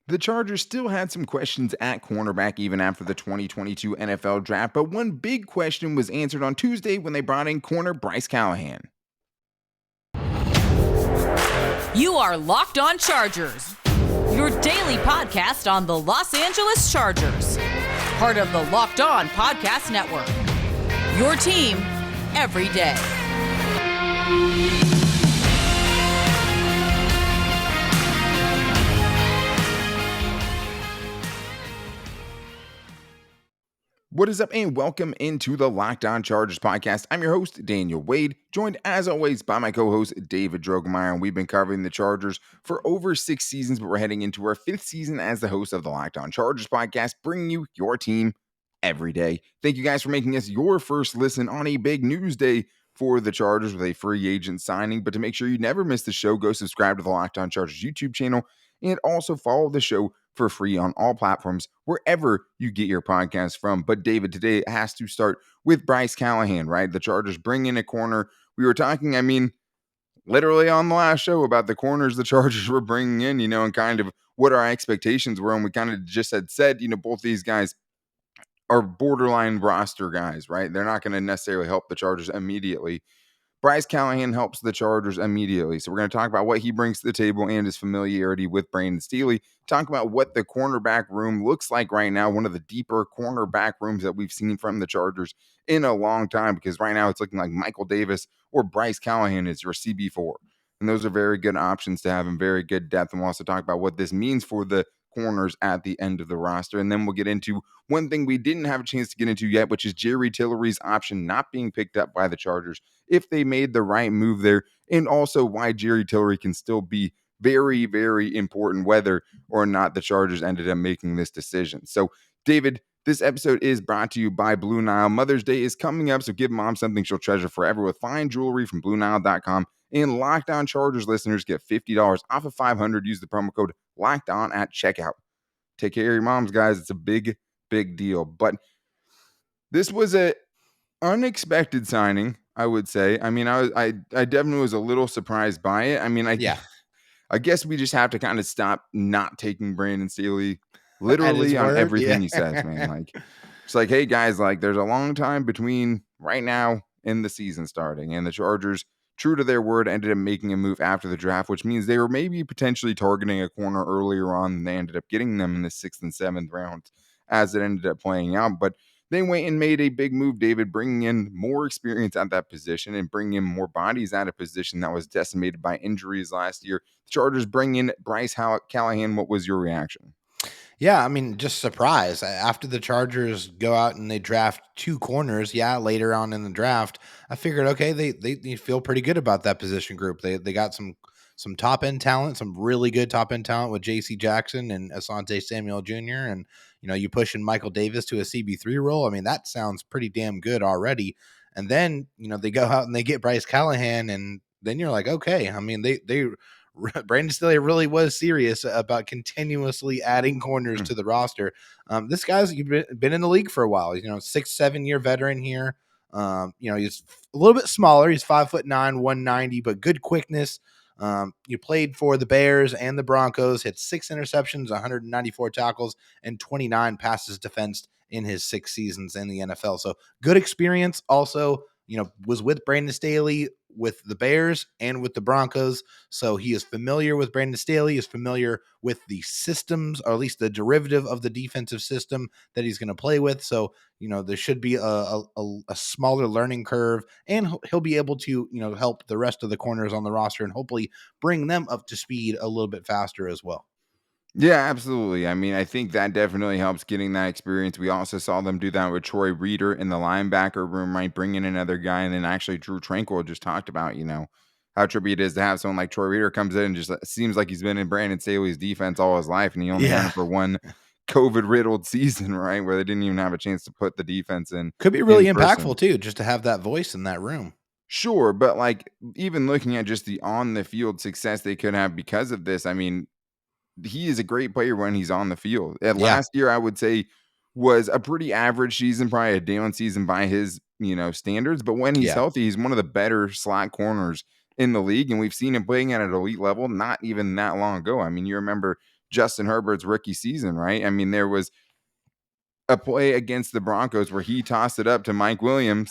The Chargers still had some questions at cornerback even after the 2022 NFL draft, but one big question was answered on Tuesday when they brought in corner Bryce Callahan. You are Locked On Chargers, your daily podcast on the Los Angeles Chargers, part of the Locked On Podcast Network, your team every day. What is up, and welcome into the Locked On Chargers podcast. I'm your host, Daniel Wade, joined as always by my co-host, David Droegemeier, and we've been covering the Chargers for over 6 seasons, but we're heading into our 5th season as the host of the Locked On Chargers podcast, bringing you your team every day. Thank you guys for making us your first listen on a big news day for the Chargers with a free agent signing. But to make sure you never miss the show, go subscribe to the Locked On Chargers YouTube channel and also follow the show for free on all platforms, wherever you get your podcasts from. But David, today has to start with Bryce Callahan, right? The Chargers bring in a corner. We were talking, literally on the last show about the corners the Chargers were bringing in, and kind of what our expectations were. And we kind of just had said, both these guys are borderline roster guys, right? They're not going to necessarily help the Chargers immediately. Bryce Callahan helps the Chargers immediately. So we're going to talk about what he brings to the table and his familiarity with Brandon Staley. Talk about what the cornerback room looks like right now, one of the deeper cornerback rooms that we've seen from the Chargers in a long time, because right now it's looking like Michael Davis or Bryce Callahan is your CB4. And those are very good options to have and very good depth. And we'll also talk about what this means for the corners at the end of the roster. And then we'll get into one thing we didn't have a chance to get into yet, which is Jerry Tillery's option not being picked up by the Chargers, if they made the right move there, and also why Jerry Tillery can still be very, very important, whether or not the Chargers ended up making this decision. So, David, this episode is brought to you by Blue Nile. Mother's Day is coming up, so give mom something she'll treasure forever with fine jewelry from BlueNile.com. And Locked On Chargers listeners get $50 off of $500. Use the promo code Locked On at checkout. Take care of your moms, guys. It's a big deal. But this was a unexpected signing, I would say. I definitely was a little surprised by it. I guess we just have to kind of stop not taking Brandon Staley literally on everything he says, man. Like, it's like, hey guys, like there's a long time between right now and the season starting, and the Chargers, true to their word, ended up making a move after the draft, which means they were maybe potentially targeting a corner earlier on than they ended up getting them in the 6th and 7th round as it ended up playing out. But they went and made a big move, David, bringing in more experience at that position and bringing in more bodies at a position that was decimated by injuries last year. The Chargers bring in Bryce Callahan. What was your reaction? Yeah, just surprised. After the Chargers go out and they draft 2 corners, later on in the draft, I figured, okay, they feel pretty good about that position group. They got some top-end talent, some really good top-end talent with J.C. Jackson and Asante Samuel Jr., and, you pushing Michael Davis to a CB3 role. That sounds pretty damn good already. And then, they go out and they get Bryce Callahan, and then you're like, okay, Brandon Staley really was serious about continuously adding corners to the roster. This guy's been in the league for a while. 6-7 year veteran here. He's a little bit smaller. He's 5'9", 190, but good quickness. You played for the Bears and the Broncos, hit 6 interceptions, 194 tackles, and 29 passes defensed in his 6 seasons in the NFL. So good experience. Also, was with Brandon Staley with the Bears and with the Broncos. So he is familiar with Brandon Staley, is familiar with the systems, or at least the derivative of the defensive system that he's going to play with. So, there should be a smaller learning curve, and he'll be able to, help the rest of the corners on the roster and hopefully bring them up to speed a little bit faster as well. Yeah, absolutely. I think that definitely helps getting that experience. We also saw them do that with Troy Reeder in the linebacker room, right? Bring in another guy. And then actually Drew Tranquil just talked about, how trippy it is to have someone like Troy Reeder comes in and just seems like he's been in Brandon Staley's defense all his life. And he only had him for one COVID-riddled season, right? Where they didn't even have a chance to put the defense in. Could be really impactful too, just to have that voice in that room. Sure. But like, even looking at just the on the field success they could have because of this, he is a great player when he's on the field. Last year, I would say, was a pretty average season, probably a down season by his, standards. But when he's healthy, he's one of the better slot corners in the league. And we've seen him playing at an elite level not even that long ago. You remember Justin Herbert's rookie season, right? I mean, there was a play against the Broncos where he tossed it up to Mike Williams,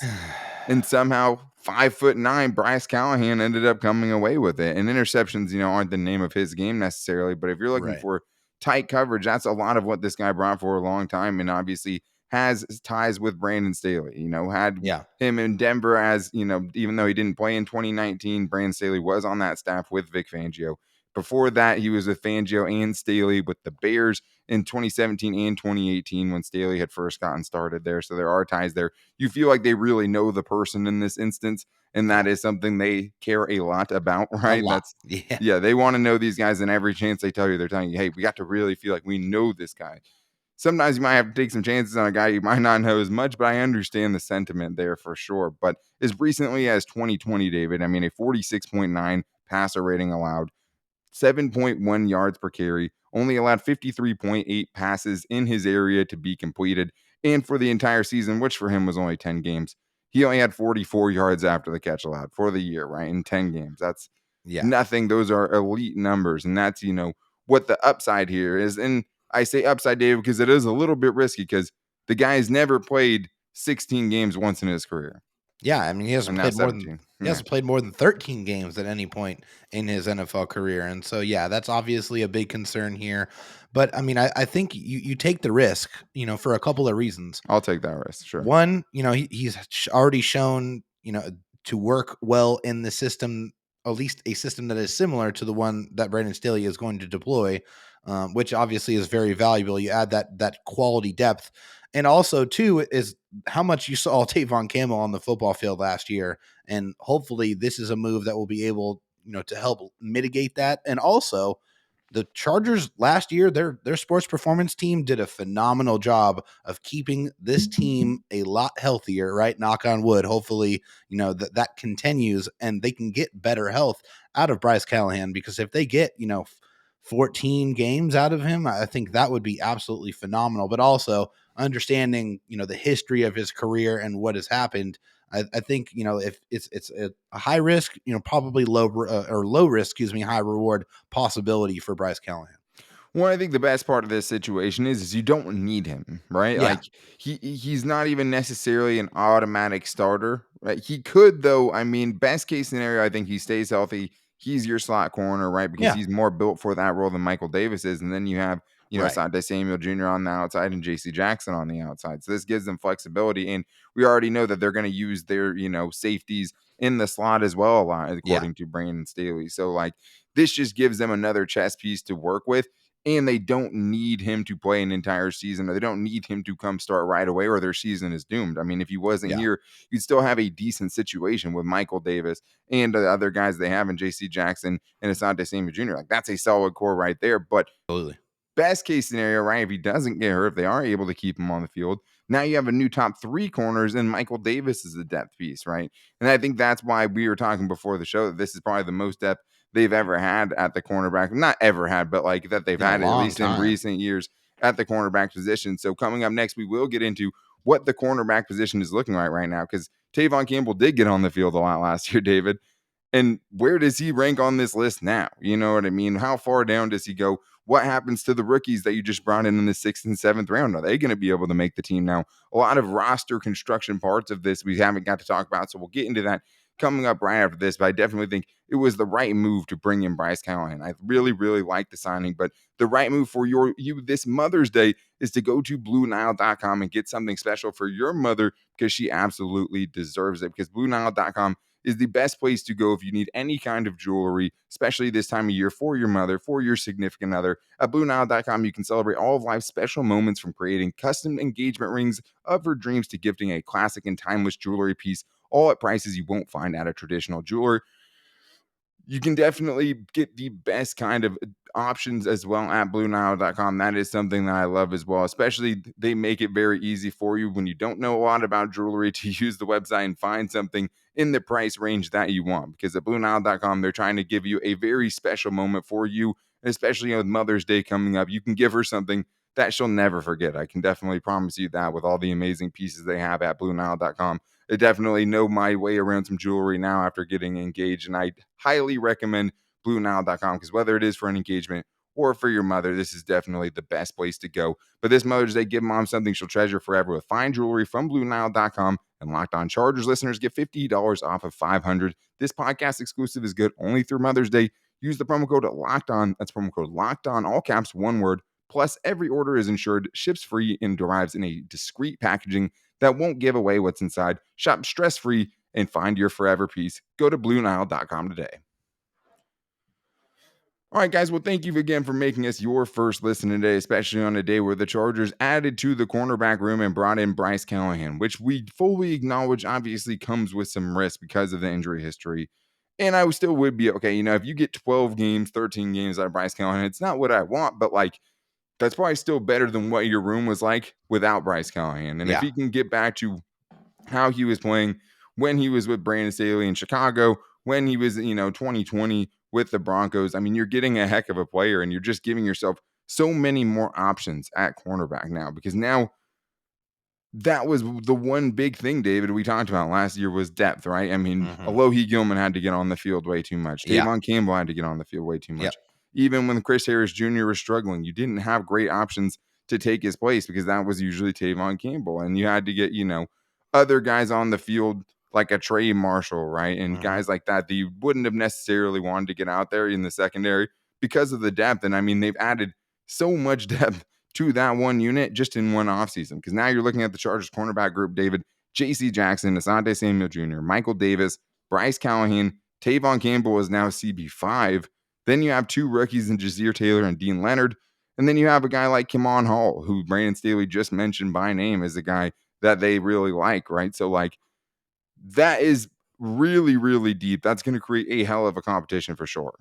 and somehow 5'9" Bryce Callahan ended up coming away with it. And interceptions, aren't the name of his game necessarily, but if you're looking Right. for tight coverage, that's a lot of what this guy brought for a long time, and obviously has ties with Brandon Staley. Had Yeah. him in Denver as, even though he didn't play in 2019, Brandon Staley was on that staff with Vic Fangio. Before that, he was with Fangio and Staley with the Bears in 2017 and 2018 when Staley had first gotten started there. So there are ties there. You feel like they really know the person in this instance, and that is something they care a lot about, A right? lot. Yeah. Yeah, they want to know these guys, and every chance they tell you, they're telling you, hey, we got to really feel like we know this guy. Sometimes you might have to take some chances on a guy you might not know as much, but I understand the sentiment there for sure. But as recently as 2020, David, I mean, a 46.9 passer rating allowed, 7.1 yards per carry, only allowed 53.8 passes in his area to be completed. And for the entire season, which for him was only 10 games, he only had 44 yards after the catch allowed for the year, right? In 10 games. That's Yeah. nothing. Those are elite numbers. And that's, what the upside here is. And I say upside, Dave, because it is a little bit risky because the guy's never played 16 games once in his career. Yeah, I mean, he And hasn't now played more 17. than he hasn't played more than 13 games at any point in his NFL career, and so yeah, that's obviously a big concern here. But I mean, I think you take the risk, for a couple of reasons. I'll take that risk. Sure. One, he's already shown, to work well in the system, at least a system that is similar to the one that Brandon Staley is going to deploy, which obviously is very valuable. You add that quality depth. And also, too, is how much you saw Tavon Campbell on the football field last year. And hopefully this is a move that will be able, to help mitigate that. And also, the Chargers last year, their sports performance team did a phenomenal job of keeping this team a lot healthier, right? Knock on wood. Hopefully, that continues and they can get better health out of Bryce Callahan, because if they get, 14 games out of him, I think that would be absolutely phenomenal. But also understanding, the history of his career and what has happened, I think, if it's a high risk, probably low risk, high reward possibility for Bryce Callahan. Well, I think the best part of this situation is you don't need him, right? Yeah. Like he's not even necessarily an automatic starter, right? He could though. I mean, best case scenario, I think he stays healthy. He's your slot corner, right? Because Yeah. he's more built for that role than Michael Davis is. And then you have, Right. Asante Samuel Jr. on the outside and JC Jackson on the outside. So this gives them flexibility. And we already know that they're going to use their, safeties in the slot as well a lot, Yeah. according to Brandon Staley. So like this just gives them another chess piece to work with. And they don't need him to play an entire season, or they don't need him to come start right away, or their season is doomed. I mean, if he wasn't Yeah. here, you'd still have a decent situation with Michael Davis and the other guys they have in JC Jackson and Asante Samuel Jr. Like that's a solid core right there. But Absolutely. best case scenario, right? If he doesn't get hurt, if they are able to keep him on the field, now you have a new top 3 corners, and Michael Davis is a depth piece, right? And I think that's why we were talking before the show that this is probably the most depth they've ever had at the cornerback. Not ever had, but like that they've In a had at long least in time. recent years at the cornerback position. So coming up next, we will get into what the cornerback position is looking like right now, because Tavon Campbell did get on the field a lot last year, David. And where does he rank on this list now? You know what I mean? How far down does he go? What happens to the rookies that you just brought in the 6th and 7th round? Are they going to be able to make the team now? A lot of roster construction parts of this we haven't got to talk about, so we'll get into that coming up right after this. But I definitely think it was the right move to bring in Bryce Callahan. I really, really like the signing, but the right move for you this Mother's Day is to go to BlueNile.com and get something special for your mother, because she absolutely deserves it. Because BlueNile.com is the best place to go if you need any kind of jewelry, especially this time of year, for your mother, for your significant other. At BlueNile.com, you can celebrate all of life's special moments, from creating custom engagement rings of her dreams to gifting a classic and timeless jewelry piece, all at prices you won't find at a traditional jeweler. You can definitely get the best kind of options as well at BlueNile.com. That is something that I love as well. Especially, they make it very easy for you when you don't know a lot about jewelry to use the website and find something in the price range that you want. Because at BlueNile.com, they're trying to give you a very special moment for you, especially with Mother's Day coming up. You can give her something that she'll never forget. I can definitely promise you that with all the amazing pieces they have at BlueNile.com. I definitely know my way around some jewelry now after getting engaged, and I highly recommend BlueNile.com, because whether it is for an engagement or for your mother, this is definitely the best place to go. But this Mother's Day, give mom something she'll treasure forever with fine jewelry from BlueNile.com. And Locked On Chargers listeners get $50 off of $500. This podcast exclusive is good only through Mother's Day. Use the promo code Locked On. That's promo code Locked On, all caps, one word. Plus, every order is insured, ships free, and arrives in a discreet packaging that won't give away what's inside. Shop stress-free and find your forever piece. Go to BlueNile.com today. All right, guys. Well, thank you again for making us your first listen today, especially on a day where the Chargers added to the cornerback room and brought in Bryce Callahan, which we fully acknowledge obviously comes with some risk because of the injury history. And I still would be okay. If you get 12 games, 13 games out of Bryce Callahan, it's not what I want, but that's probably still better than what your room was like without Bryce Callahan. And if he can get back to how he was playing when he was with Brandon Staley in Chicago, when he was, 2020 with the Broncos, I mean, you're getting a heck of a player, and you're just giving yourself so many more options at cornerback now, because now that was the one big thing, David, we talked about last year was depth, right? I mean, Alohi Gilman had to get on the field way too much. Tavon Campbell had to get on the field way too much. Even when Chris Harris Jr. was struggling, you didn't have great options to take his place because that was usually Tavon Campbell. And you had to get, other guys on the field like a Trey Marshall, right? And guys like that you wouldn't have necessarily wanted to get out there in the secondary because of the depth. And I mean, they've added so much depth to that one unit just in one offseason, because now you're looking at the Chargers cornerback group, David, J.C. Jackson, Asante Samuel Jr., Michael Davis, Bryce Callahan, Tavon Campbell is now CB5. Then you have two rookies in Jazir Taylor and Dean Leonard. And then you have a guy like Kimon Hall, who Brandon Staley just mentioned by name as a guy that they really like, right? So that is really, really deep. That's going to create a hell of a competition for sure.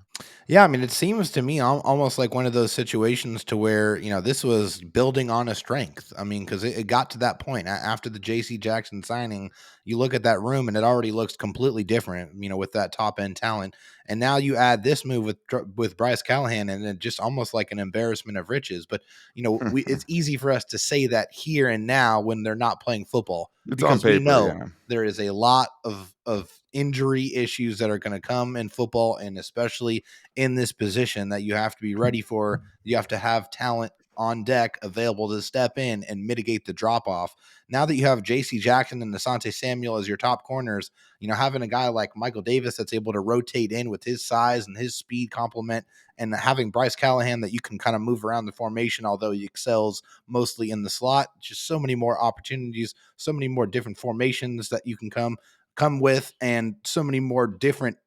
Yeah, I mean, it seems to me almost like one of those situations to where, this was building on a strength. I mean, because it got to that point after the J.C. Jackson signing. You look at that room and it already looks completely different, with that top end talent. And now you add this move with Bryce Callahan, and it just almost like an embarrassment of riches. But, it's easy for us to say that here and now when they're not playing football. It's because on paper, we know there is a lot of injury issues that are going to come in football, and especially in this position that you have to be ready for. You have to have talent on deck available to step in and mitigate the drop off. Now that you have J.C. Jackson and Asante Samuel as your top corners, having a guy like Michael Davis that's able to rotate in with his size and his speed complement, and having Bryce Callahan that you can kind of move around the formation, although he excels mostly in the slot. Just so many more opportunities, so many more different formations that you can come with, and so many more different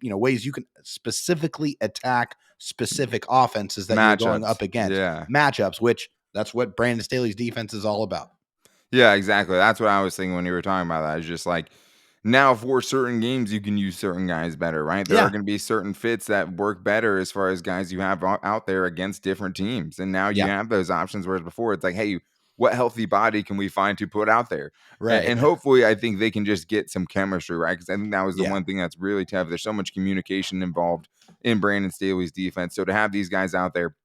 ways you can specifically attack specific offenses that you're going up against. Matchups, which that's what Brandon Staley's defense is all about. Yeah, exactly. That's what I was thinking when you were talking about that. It's just now for certain games, you can use certain guys better, right? There are going to be certain fits that work better as far as guys you have out there against different teams. And now you have those options, whereas before it's like, hey, what healthy body can we find to put out there? Right. And hopefully I think they can just get some chemistry, right? Because I think that was the one thing that's really tough. There's so much communication involved in Brandon Staley's defense. So to have these guys out there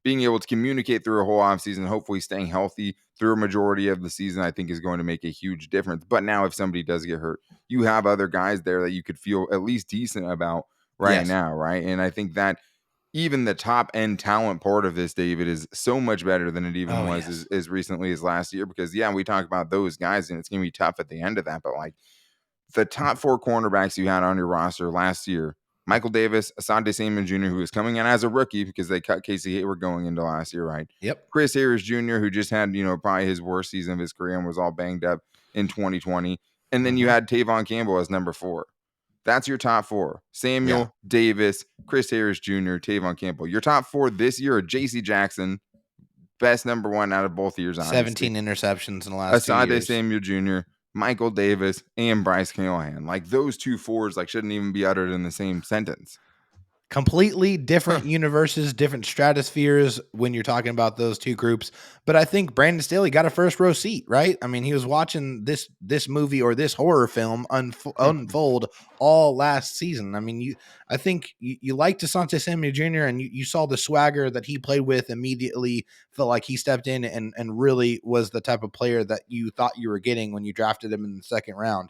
being able to communicate through a whole offseason, hopefully staying healthy through a majority of the season, I think is going to make a huge difference. But now if somebody does get hurt, you have other guys there that you could feel at least decent about now, right? And I think that even the top end talent part of this, David, is so much better than it even was as recently as last year. Because we talk about those guys and it's going to be tough at the end of that. But the top four cornerbacks you had on your roster last year, Michael Davis, Asante Samuel Jr., who was coming in as a rookie because they cut Casey Hayward going into last year, right? Yep. Chris Harris Jr., who just had, probably his worst season of his career and was all banged up in 2020. And then you had Tavon Campbell as number 4. That's your top 4. Samuel, Davis, Chris Harris Jr., Tavon Campbell. Your top 4 this year are J.C. Jackson, best number 1 out of both years. 17 interceptions in the last 2 years. Asante Samuel Jr., Michael Davis, and Bryce Callahan. Those two fours shouldn't even be uttered in the same sentence. Completely different universes, different stratospheres when you're talking about those two groups. But I think Brandon Staley got a first row seat, right? I mean, he was watching this movie or this horror film unfold all last season. I mean, I think you liked Asante Samuel Jr. and you saw the swagger that he played with immediately, felt like he stepped in and really was the type of player that you thought you were getting when you drafted him in the second round.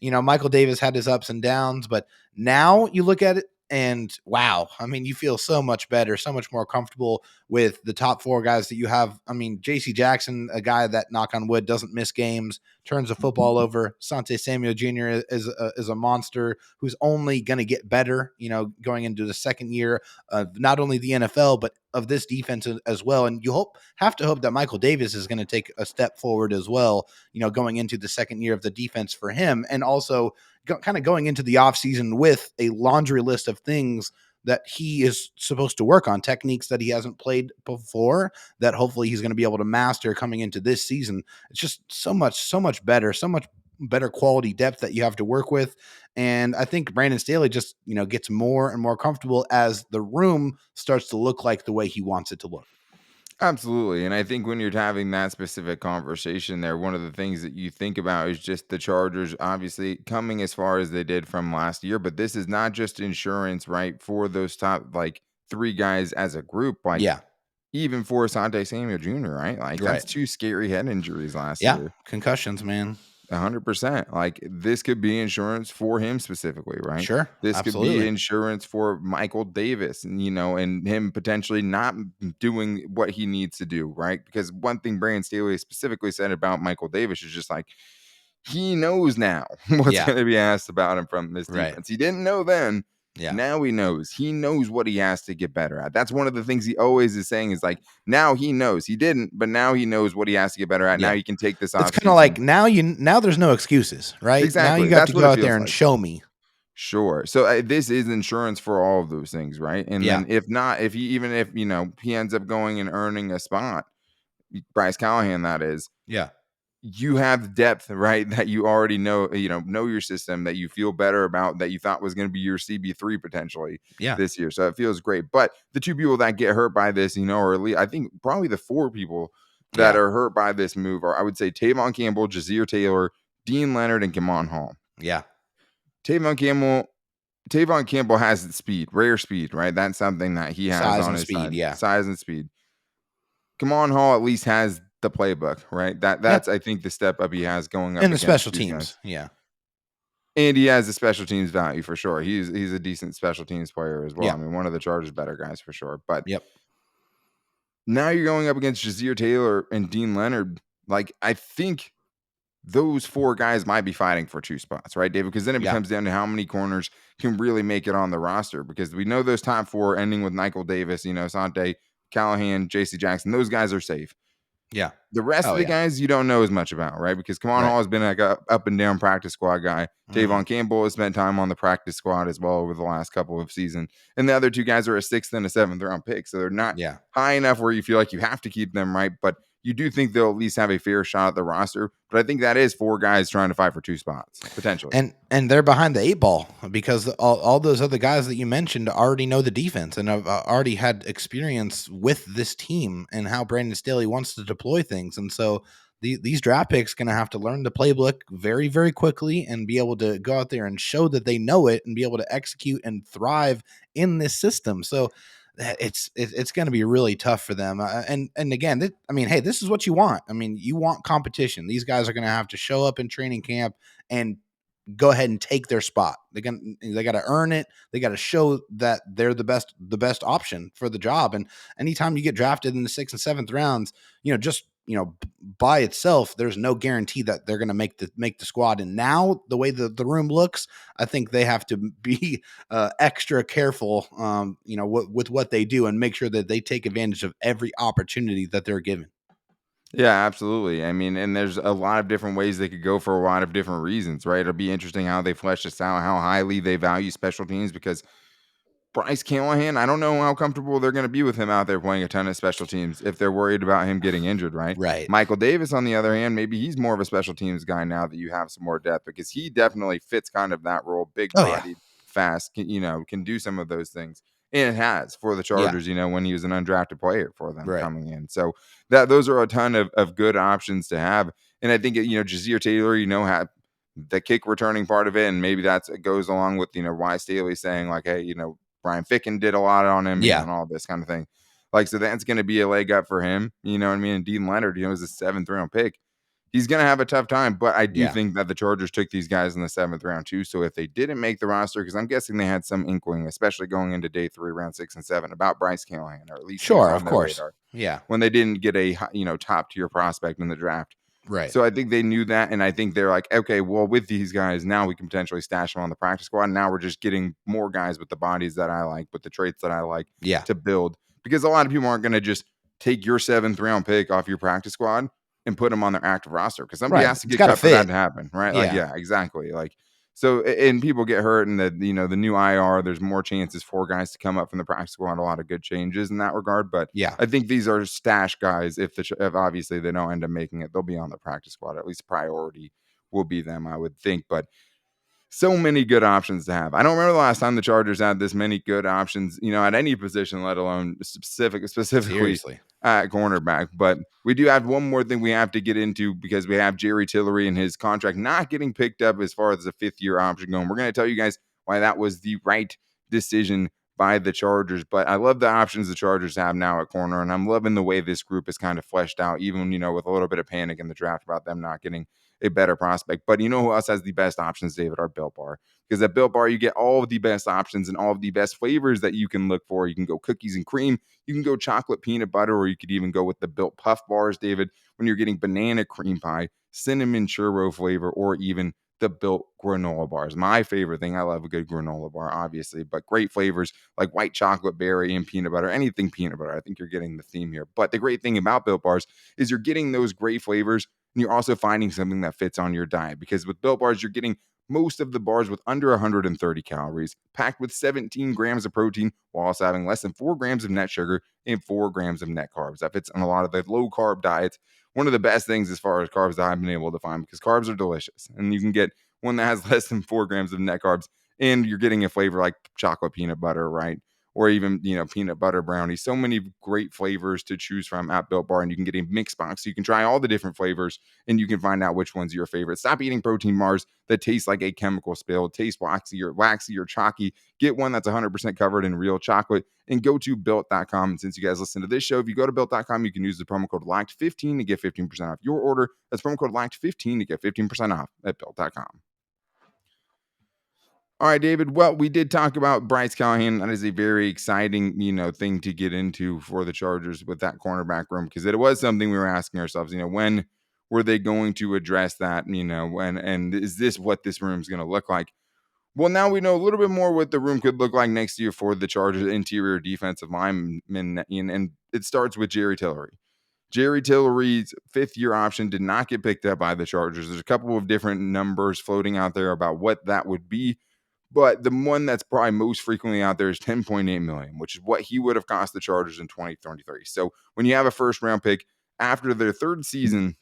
Michael Davis had his ups and downs, but now you look at it, And wow, I mean, you feel so much better, so much more comfortable with the top 4 guys that you have. I mean, JC Jackson, a guy that, knock on wood, doesn't miss games, turns the football over. Sante Samuel Jr. is a monster who's only going to get better, going into the second year of not only the NFL, but of this defense as well. And you have to hope that Michael Davis is going to take a step forward as well, going into the second year of the defense for him. And also kind of going into the offseason with a laundry list of things that he is supposed to work on, techniques that he hasn't played before that hopefully he's going to be able to master coming into this season. It's just so much better, so much better quality depth that you have to work with. And I think Brandon Staley just, gets more and more comfortable as the room starts to look like the way he wants it to look. Absolutely. And I think when you're having that specific conversation there, one of the things that you think about is just the Chargers obviously coming as far as they did from last year. But this is not just insurance, right? For those top 3 guys as a group, Yeah. even for Asante Samuel Jr., right? That's Right. 2 scary head injuries last Yeah. year. Concussions, man. 100%. This could be insurance for him specifically, right? Sure. This could be Absolutely. insurance for Michael Davis, and and him potentially not doing what he needs to do, right? Because one thing Brandon Staley specifically said about Michael Davis is just he knows now what's Yeah. going to be asked about him from this Right. defense. He didn't know then. Yeah. Now he knows. He knows what he has to get better at. That's one of the things he always is saying is now he knows. He didn't, but now he knows what he has to get better at. Yeah. Now he can take this It's off. kind of like now there's no excuses, right? Exactly. Now you got That's to what go it out there feels and like. show me. Sure. So this is insurance for all of those things, right? And Yeah. then if not, if he ends up going and earning a spot, Bryce Callahan, that is, Yeah. you have depth, right? That you already know your system, that you feel better about, that you thought was going to be your CB3 potentially Yeah. this year. So it feels great. But the 2 people that get hurt by this, or at least I think probably the 4 people that Yeah. are hurt by this move are, I would say, Tavon Campbell, Jazir Taylor, Dean Leonard, and Kamon Hall. Yeah. Tavon Campbell has speed, rare speed, right? That's something that he has Size on and his speed. side. Yeah. Size and speed. Kamon Hall at least has the playbook, right? That's I think the step up he has going up And the against special these teams. guys. Yeah. And he has a special teams value for sure. He's a decent special teams player as well. Yeah. I mean, one of the Chargers' better guys for sure. But Yep. now you're going up against Jazir Taylor and Dean Leonard. I think those 4 guys might be fighting for 2 spots, right, David? Because then it Yeah. becomes down to how many corners can really make it on the roster. Because we know those top 4 ending with Michael Davis, Sante, Callahan, JC Jackson, those guys are safe. Yeah. The rest Oh, of the yeah. guys you don't know as much about, right? Because Kamon Right. Hall has been a up and down practice squad guy. Mhm. Tavon Campbell has spent time on the practice squad as well over the last couple of seasons. And the other 2 guys are a 6th and a 7th round pick. So they're not Yeah. high enough where you feel like you have to keep them, right? But you do think they'll at least have a fair shot at the roster. But I think that is 4 guys trying to fight for 2 spots, potentially. And they're behind the 8 ball because all those other guys that you mentioned already know the defense and have already had experience with this team and how Brandon Staley wants to deploy things. And so these draft picks going to have to learn the playbook very, very quickly and be able to go out there and show that they know it and be able to execute and thrive in this system. So it's going to be really tough for them. And again, hey, this is what you want. I mean, you want competition. These guys are going to have to show up in training camp and go ahead and take their spot. They got to earn it. They got to show that they're the best option for the job. And anytime you get drafted in the 6th and 7th rounds, by itself, there's no guarantee that they're going to make the squad. And now the way the room looks, I think they have to be extra careful, with what they do and make sure that they take advantage of every opportunity that they're given. Yeah, absolutely. I mean, and there's a lot of different ways they could go for a lot of different reasons, right? It'll be interesting how they flesh this out, how highly they value special teams, because Bryce Callahan, I don't know how comfortable they're going to be with him out there playing a ton of special teams if they're worried about him getting injured, right? Right. Michael Davis, on the other hand, maybe he's more of a special teams guy now that you have some more depth, because he definitely fits kind of that role, big Oh, yeah. bodied, fast, can do some of those things. And it has for the Chargers, when he was an undrafted player for them Right. coming in. So those are a ton of good options to have. And I think, Jazir Taylor, had the kick returning part of it. And maybe it goes along with, why Staley's saying hey, Brian Ficken did a lot on him, and all this kind of thing. So that's going to be a leg up for him, you know what I mean? And Dean Leonard, is a 7th round pick. he's going to have a tough time. But I do Yeah. think that the Chargers took these guys in the 7th round too. So if they didn't make the roster, because I'm guessing they had some inkling, especially going into day 3, round 6 and 7, about Bryce Callahan, or at least he was Sure, on of their course. radar Yeah. when they didn't get a top tier prospect in the draft. Right. So I think they knew that, and I think they're like, okay, well, with these guys now we can potentially stash them on the practice squad. And now we're just getting more guys with the bodies that I like, with the traits that I like, Yeah. to build, because a lot of people aren't going to just take your 7th round pick off your practice squad and put them on their active roster, because somebody Right. has to It's get gotta cut for that fit. to happen, right? Like, Yeah. yeah, exactly. Like, so, and people get hurt, and the new IR, there's more chances for guys to come up from the practice squad. A lot of good changes in that regard, but Yeah. I think these are stash guys. If obviously they don't end up making it, they'll be on the practice squad. At least priority will be them, I would think. But so many good options to have. I don't remember the last time the Chargers had this many good options, at any position, let alone specifically Seriously. at cornerback. But we do have one more thing we have to get into, because we have Jerry Tillery and his contract not getting picked up as far as the 5th-year option going. We're going to tell you guys why that was the right decision by the Chargers. But I love the options the Chargers have now at corner, and I'm loving the way this group is kind of fleshed out, even, with a little bit of panic in the draft about them not getting a better prospect. But you know who else has the best options, David? Our Built Bar. Because at Built Bar, you get all of the best options and all of the best flavors that you can look for. You can go cookies and cream, you can go chocolate peanut butter, or you could even go with the Built Puff Bars, David, when you're getting banana cream pie, cinnamon churro flavor, or even the Built granola bars. My favorite thing. I love a good granola bar, obviously, but great flavors like white chocolate, berry, and peanut butter. Anything peanut butter. I think you're getting the theme here. But the great thing about Built Bars is you're getting those great flavors, and you're also finding something that fits on your diet, because with Built Bars, you're getting most of the bars with under 130 calories, packed with 17 grams of protein, while also having less than 4 grams of net sugar and 4 grams of net carbs. That fits on a lot of the low carb diets. One of the best things as far as carbs that I've been able to find, because carbs are delicious, and you can get one that has less than 4 grams of net carbs, and you're getting a flavor like chocolate peanut butter, right? Or even, peanut butter brownie. So many great flavors to choose from at Built Bar, and you can get a mix box so you can try all the different flavors, and you can find out which one's your favorite. Stop eating protein bars that taste like a chemical spill, taste waxy or chalky. Get one that's 100% covered in real chocolate, and go to built.com. And since you guys listen to this show, if you go to built.com, you can use the promo code LOCKED15 to get 15% off your order. That's promo code LOCKED15 to get 15% off at built.com. All right, David. Well, we did talk about Bryce Callahan. That is a very exciting, thing to get into for the Chargers with that cornerback room, because it was something we were asking ourselves, when were they going to address that, and is this what this room is going to look like? Well, now we know a little bit more what the room could look like next year for the Chargers interior defensive linemen, and it starts with Jerry Tillery. Jerry Tillery's 5th-year option did not get picked up by the Chargers. There's a couple of different numbers floating out there about what that would be, but the one that's probably most frequently out there is $10.8 million, which is what he would have cost the Chargers in 2023. So when you have a first-round pick after their 3rd season,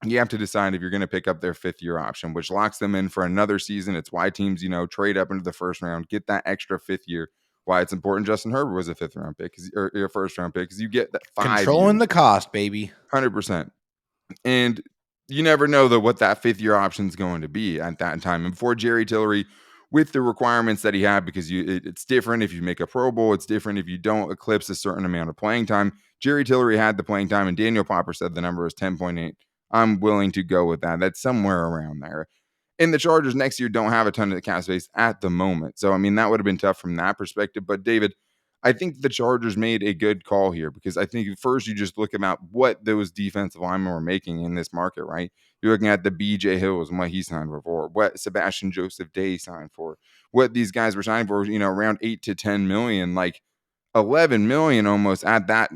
you have to decide if you're going to pick up their 5th-year option, which locks them in for another season. It's why teams, trade up into the first round, get that extra 5th year. Why it's important Justin Herbert was a 5th-round pick, or a first-round pick, because you get that 5 Controlling years, the cost, baby. 100%. And you never know what that 5th-year option is going to be at that time. And before Jerry Tillery, with the requirements that he had, because it's different if you make a Pro Bowl, it's different if you don't eclipse a certain amount of playing time. Jerry Tillery had the playing time, and Daniel Popper said the number is 10.8. I'm willing to go with that. That's somewhere around there. And the Chargers next year don't have a ton of the cap space at the moment. So, that would have been tough from that perspective. But, David, I think the Chargers made a good call here, because I think first you just look about what those defensive linemen were making in this market, right? You're looking at the BJ Hills and what he signed for, what Sebastian Joseph Day signed for, what these guys were signing for, around 8 to 10 million, like 11 million almost at that,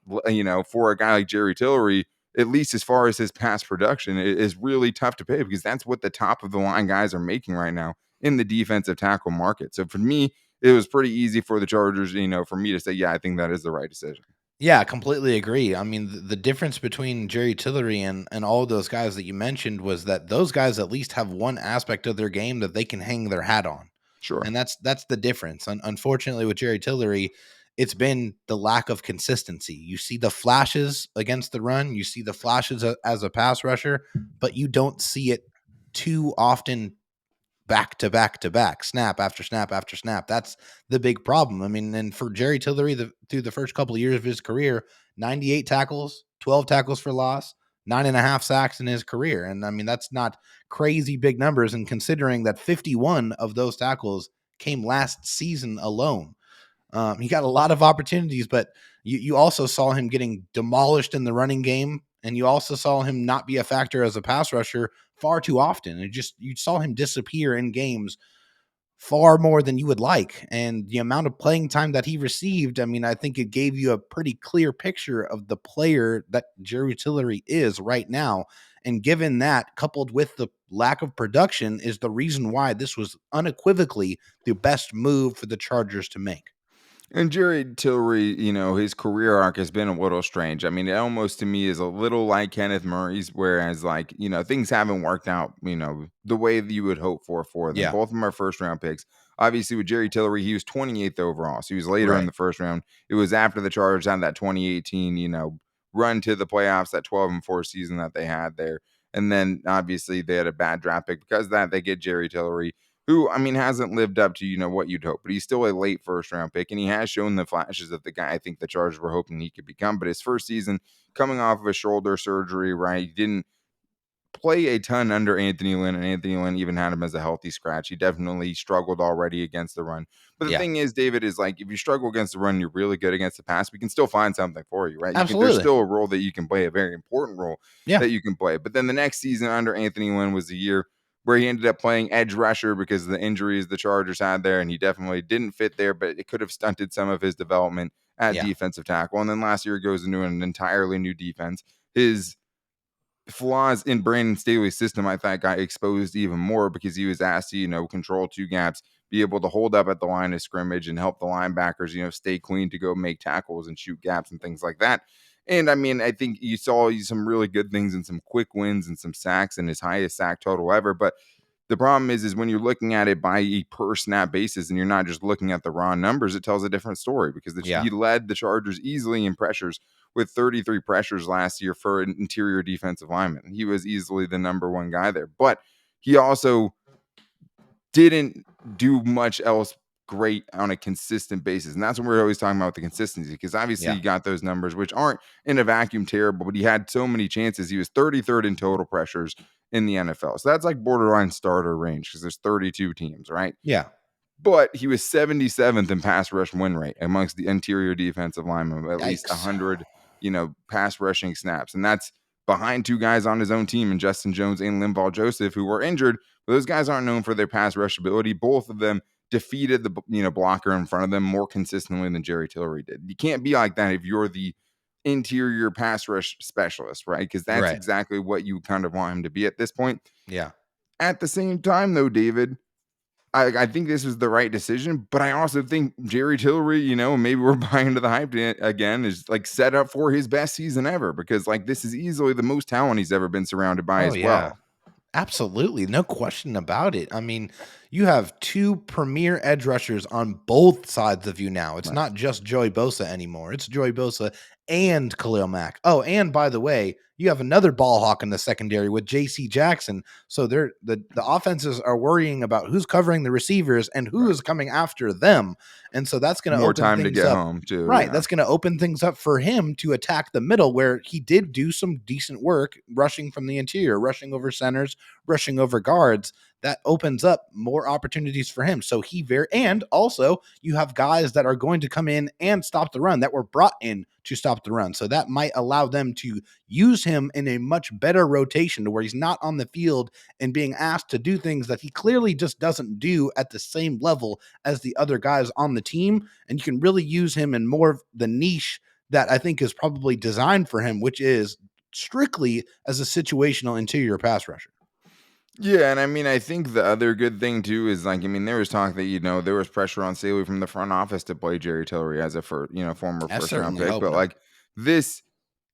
for a guy like Jerry Tillery, at least as far as his past production, it is really tough to pay, because that's what the top of the line guys are making right now in the defensive tackle market. So for me, it was pretty easy for the Chargers, for me to say, yeah, I think that is the right decision. Yeah, I completely agree. I mean, the difference between Jerry Tillery and all of those guys that you mentioned was that those guys at least have one aspect of their game that they can hang their hat on. Sure. And that's the difference. Unfortunately, with Jerry Tillery, it's been the lack of consistency. You see the flashes against the run, you see the flashes as a pass rusher, but you don't see it too often back to back to back, snap after snap after snap. That's the big problem. I mean, and for Jerry Tillery, through the first couple of years of his career, 98 tackles, 12 tackles for loss, 9.5 sacks in his career. And I mean, that's not crazy big numbers. And considering that 51 of those tackles came last season alone, he got a lot of opportunities, but you also saw him getting demolished in the running game. And you also saw him not be a factor as a pass rusher far too often. You saw him disappear in games far more than you would like. And the amount of playing time that he received, I mean, I think it gave you a pretty clear picture of the player that Jerry Tillery is right now. And given that, coupled with the lack of production, is the reason why this was unequivocally the best move for the Chargers to make. And Jerry Tillery, his career arc has been a little strange. I mean, it almost to me is a little like Kenneth Murray's, whereas things haven't worked out, the way that you would hope for them. Yeah. Both of them are first round picks. Obviously, with Jerry Tillery, he was 28th overall, so he was later in Right. the first round. It was after the Chargers had that 2018, run to the playoffs, that 12-4 season that they had there. And then obviously they had a bad draft pick because of that. They get Jerry Tillery, who, I mean, hasn't lived up to, what you'd hope, but he's still a late first round pick, and he has shown the flashes of the guy I think the Chargers were hoping he could become. But his first season, coming off of a shoulder surgery, right, he didn't play a ton under Anthony Lynn, and Anthony Lynn even had him as a healthy scratch. He definitely struggled already against the run. But the Yeah. thing is, David, is like, if you struggle against the run, you're really good against the pass, we can still find something for you, right? There's Absolutely. still a role that you can play, a very important role Yeah. that you can play. But then the next season under Anthony Lynn was the year where he ended up playing edge rusher because of the injuries the Chargers had there, and he definitely didn't fit there, but it could have stunted some of his development at defensive tackle. And then last year, it goes into an entirely new defense. His flaws in Brandon Staley's system, I thought, got exposed even more because he was asked to, control two gaps, be able to hold up at the line of scrimmage and help the linebackers, stay clean to go make tackles and shoot gaps and things like that. And I mean, I think you saw some really good things and some quick wins and some sacks and his highest sack total ever. But the problem is when you're looking at it by a per snap basis and you're not just looking at the raw numbers, it tells a different story because he led the Chargers easily in pressures with 33 pressures last year for an interior defensive lineman. He was easily the number one guy there, but he also didn't do much else great on a consistent basis. And that's what we're always talking about, the consistency, because obviously he got those numbers, which aren't in a vacuum terrible, but he had so many chances. He was 33rd in total pressures in the NFL. So that's like borderline starter range because there's 32 teams, right? Yeah. But he was 77th in pass rush win rate amongst the interior defensive linemen, at least 100, pass rushing snaps. And that's behind two guys on his own team, and Justin Jones and Linval Joseph, who were injured. But those guys aren't known for their pass rush ability. Both of them defeated the blocker in front of them more consistently than Jerry Tillery did. You can't be like that if you're the interior pass rush specialist, right? Because that's exactly what you kind of want him to be at this point. Yeah. At the same time, though, David, I think this was the right decision, but I also think Jerry Tillery, maybe we're buying into the hype again, is like set up for his best season ever because this is easily the most talent he's ever been surrounded by as well. Absolutely. No question about it. I mean, you have two premier edge rushers on both sides of you now. It's not just Joey Bosa anymore. It's Joey Bosa and Khalil Mack. Oh, and by the way, you have another ball hawk in the secondary with JC Jackson. So the offenses are worrying about who's covering the receivers and who is coming after them. And so that's going to open time things to get up. home too. Right. Yeah. That's going to open things up for him to attack the middle, where he did do some decent work rushing from the interior, rushing over centers, rushing over guards. That opens up more opportunities for him. So and also you have guys that are going to come in and stop the run that were brought in to stop the run. So that might allow them to use him in a much better rotation to where he's not on the field and being asked to do things that he clearly just doesn't do at the same level as the other guys on the team. And you can really use him in more of the niche that I think is probably designed for him, which is strictly as a situational interior pass rusher. Yeah, and I mean, I think the other good thing too is there was talk that there was pressure on Staley from the front office to play Jerry Tillery as a former first round pick, but this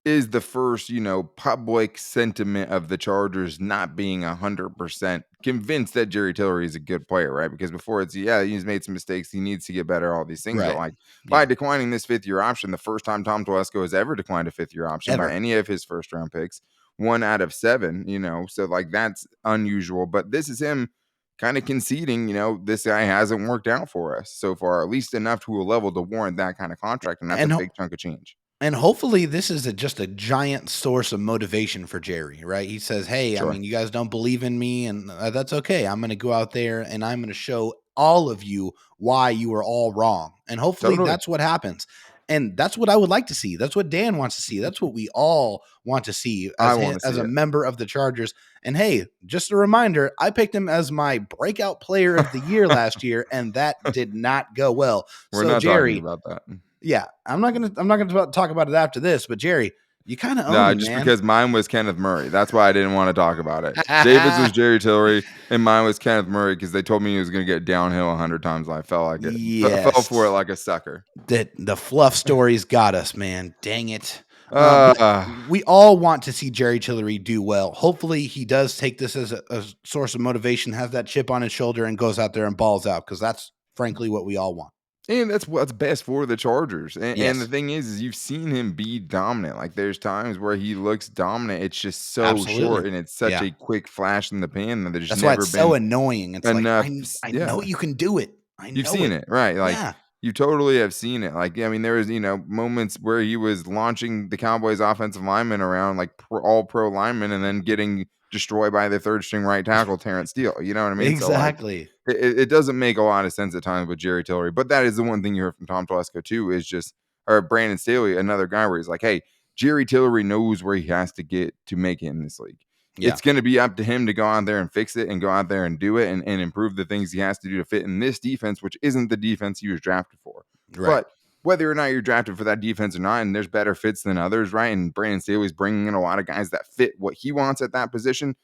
is the first public sentiment of the Chargers not being 100% convinced that Jerry Tillery is a good player, right? Because before he's made some mistakes, he needs to get better, all these things, but by declining this 5th-year option, the first time Tom Telesco has ever declined a 5th-year option by any of his first round picks. 1 out of 7, so that's unusual. But this is him kind of conceding, this guy hasn't worked out for us so far, at least enough to a level to warrant that kind of contract, and that's a big chunk of change. And hopefully this is just a giant source of motivation for Jerry, right? He says, hey, I Sure. mean, you guys don't believe in me, and that's okay. I'm going to go out there and I'm going to show all of you why you are all wrong. And hopefully Totally. that's what happens. And that's what I would like to see. That's what Dan wants to see. That's what we all want to see I want to as see a it. member of the Chargers. And hey, just a reminder, I picked him as my breakout player of the year last year, and that did not go well. We're So not talking Jerry, about that. yeah, I'm not gonna talk about it after this, but Jerry, you kind of own No, me, just man. because mine was Kenneth Murray. That's why I didn't want to talk about it. David's was Jerry Tillery, and mine was Kenneth Murray because they told me he was going to get downhill 100 times. And I fell like it. Fell for it Yes, like a sucker. that the fluff stories got us, man. Dang it. But we all want to see Jerry Tillery do well. Hopefully, he does take this as a source of motivation, has that chip on his shoulder, and goes out there and balls out, because that's frankly what we all want. And that's what's best for the Chargers. And the Yes, thing is you've seen him be dominant. Like there's times where he looks dominant. It's just so short absolutely. and it's such Yeah, a quick flash in the pan that there's that's why never it's so been annoying. It's like enough. I Yeah. know you can do it. I You've know seen it. it, right? Like Yeah, you totally have seen it. Like I mean, there was moments where he was launching the Cowboys' offensive linemen around like all pro linemen, and then getting destroyed by the third string right tackle Terrence Steele. You know what I mean? So like, exactly. it doesn't make a lot of sense at times with Jerry Tillery, but that is the one thing you heard from Tom Telesco too is just or Brandon Staley, another guy where he's like, hey, Jerry Tillery knows where he has to get to make it in this league. Yeah. It's going to be up to him to go out there and fix it and go out there and do it and improve the things he has to do to fit in this defense, which isn't the defense he was drafted for. Right. But whether or not you're drafted for that defense or not, and there's better fits than others, right? And Brandon Staley's bringing in a lot of guys that fit what he wants at that position.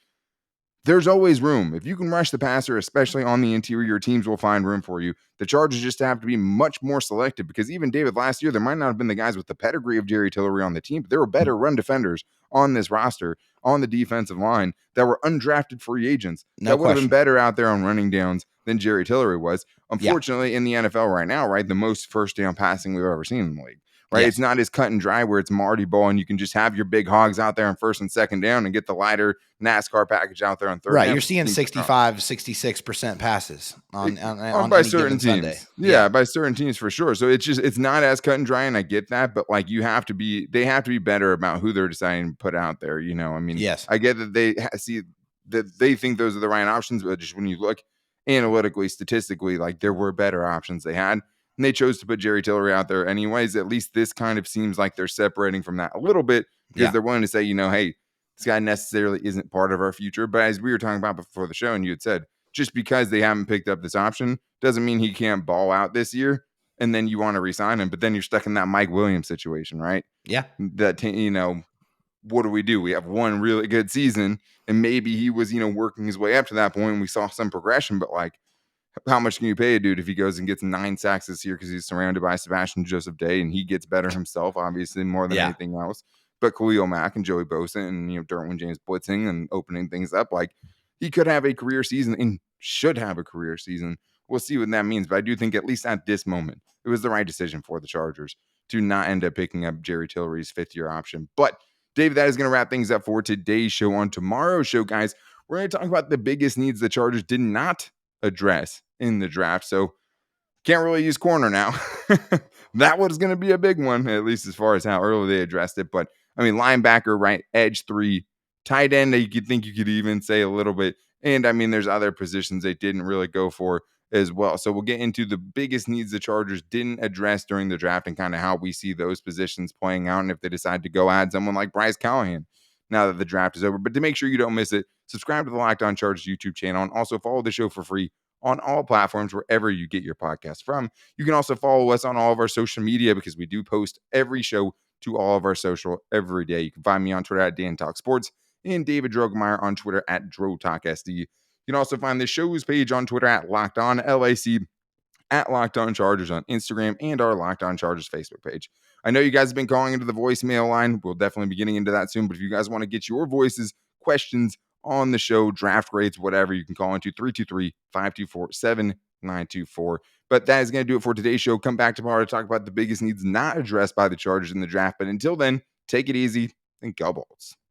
There's always room. If you can rush the passer, especially on the interior, teams will find room for you. The Chargers just have to be much more selective because even David last year, there might not have been the guys with the pedigree of Jerry Tillery on the team, but there were better run defenders on this roster on the defensive line that were undrafted free agents No that would have been question. better out there on running downs than Jerry Tillery was. Yeah. Unfortunately, in the NFL right now, right, the most first down passing we've ever seen in the league. Right. Yes. It's not as cut and dry where it's Marty ball and you can just have your big hogs out there on first and second down and get the lighter NASCAR package out there on third Right. down. You're seeing 65, 66% passes on by any certain given teams. Sunday. Yeah, by certain teams for sure. So it's not as cut and dry, and I get that, but like they have to be better about who they're deciding to put out there. I mean, Yes. I get that they see that they think those are the right options, but just when you look analytically, statistically, like there were better options they had. And they chose to put Jerry Tillery out there anyways. At least this kind of seems like they're separating from that a little bit because they're willing to say, hey, this guy necessarily isn't part of our future. But as we were talking about before the show, and you had said, just because they haven't picked up this option doesn't mean he can't ball out this year. And then you want to resign him, but then you're stuck in that Mike Williams situation, right? Yeah. That, what do? We have one really good season, and maybe he was, working his way up to that point. And we saw some progression, but like, how much can you pay a dude if he goes and gets 9 sacks this year because he's surrounded by Sebastian Joseph Day and he gets better himself, obviously, more than anything else. But Khalil Mack and Joey Bosa and, Derwin James blitzing and opening things up, like he could have a career season and should have a career season. We'll see what that means. But I do think at least at this moment, it was the right decision for the Chargers to not end up picking up Jerry Tillery's 5th-year option. But Dave, that is going to wrap things up for today's show. On tomorrow's show, guys, we're going to talk about the biggest needs the Chargers did not address in the draft. So can't really use corner now. That was going to be a big one, at least as far as how early they addressed it. But I mean, linebacker, right? Edge 3, tight end that you could think you could even say a little bit. And I mean, there's other positions they didn't really go for as well. So we'll get into the biggest needs the Chargers didn't address during the draft and kind of how we see those positions playing out. And if they decide to go add someone like Bryce Callahan now that the draft is over. But to make sure you don't miss it, subscribe to the Locked On Chargers YouTube channel and also follow the show for free on all platforms wherever you get your podcast from. You can also follow us on all of our social media because we do post every show to all of our social every day. You can find me on Twitter at Dan Talk Sports and David Droegemeier on Twitter at DroTalkSD. You can also find the show's page on Twitter at Locked On LAC, at Locked On Chargers on Instagram, and our Locked On Chargers Facebook page. I know you guys have been calling into the voicemail line. We'll definitely be getting into that soon. But if you guys want to get your voices, questions on the show, draft grades, whatever, you can call into 323-524-7924. But that is going to do it for today's show. Come back tomorrow to talk about the biggest needs not addressed by the Chargers in the draft. But until then, take it easy and go Bolts.